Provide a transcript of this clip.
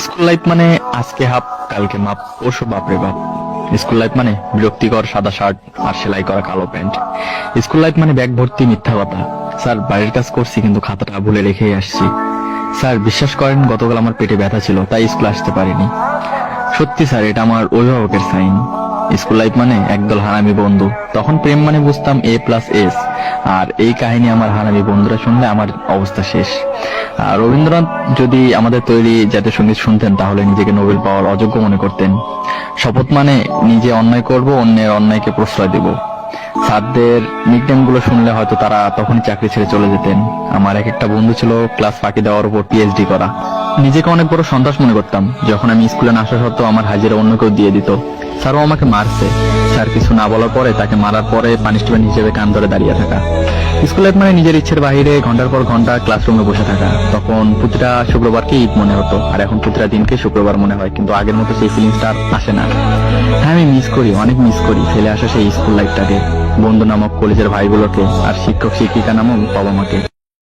School life মানে আজকে half কালকে মাপ পরশু বাপরে বাপ। স্কুল লাইফ মানে বিরক্তিকর সাদা শার্ট আর সেলাই করা কালো প্যান্ট। স্কুল লাইফ মানে ব্যাগ ভর্তি মিথ্যা কথা। স্যার বাড়ির কাজ করছি কিন্তু খাতাটা ভুলে রেখেই আসছি। স্যার বিশ্বাস করেন গতকাল আমার পেটে ব্যথা ছিল তাই স্কুল আসতে পারিনি। সত্যি স্যার এটা আমার অভিভাবকের সাইন। স্কুল লাইফ মানে একদল হারামি বন্ধু, তখন প্রেম মানে বুঝতাম A+S। আর এই কাহিনী আমার হারামি বন্ধুরা শুনলে আমার অবস্থা শেষ। আর রবীন্দ্রনাথ যদি আমাদের তৈরি জাতীয় সঙ্গীত শুনতেন তাহলে নিজেকে নোবেল পাওয়ার অযোগ্য মনে করতেন। শপথ মানে নিজে অন্যায় করব, অন্যের অন্যায়কে প্রশ্রয় দেব। স্যারদের নিকনেম গুলো শুনলে হয়তো তারা তখনই চাকরি ছেড়ে চলে যেতেন। আমার এক একটা বন্ধু ছিল ক্লাস ফাঁকি দেওয়ার উপর PhD করা। নিজেকে অনেক বড় সন্ত্রাস মনে করতাম যখন আমি স্কুলে না আসা সত্ত্বেও আমার হাজিরা অন্য কেউ দিয়ে দিত। স্যারও আমাকে মারছে। স্যার কিছু না বলার পরে তাকে মারার পরে পানিশমেন্ট হিসেবে কান ধরে দাঁড়িয়ে থাকা। স্কুল লাইফ মানে নিজের ইচ্ছের বাইরে ঘন্টার পর ঘন্টা ক্লাসরুমে বসে থাকা। তখন প্রতিটা শুক্রবারকে ঈদ মনে হতো, আর এখন প্রতিটা দিনকে শুক্রবার মনে হয়, কিন্তু আগের মতো সেই ফিলিংসটা আর আসে না। হ্যাঁ আমি মিস করি, অনেক মিস করি ফেলে আসা সেই স্কুল লাইফটাকে, বন্ধু নামক কলেজের ভাইগুলোকে, আর শিক্ষক শিক্ষিকা নামক বাবা মাকে।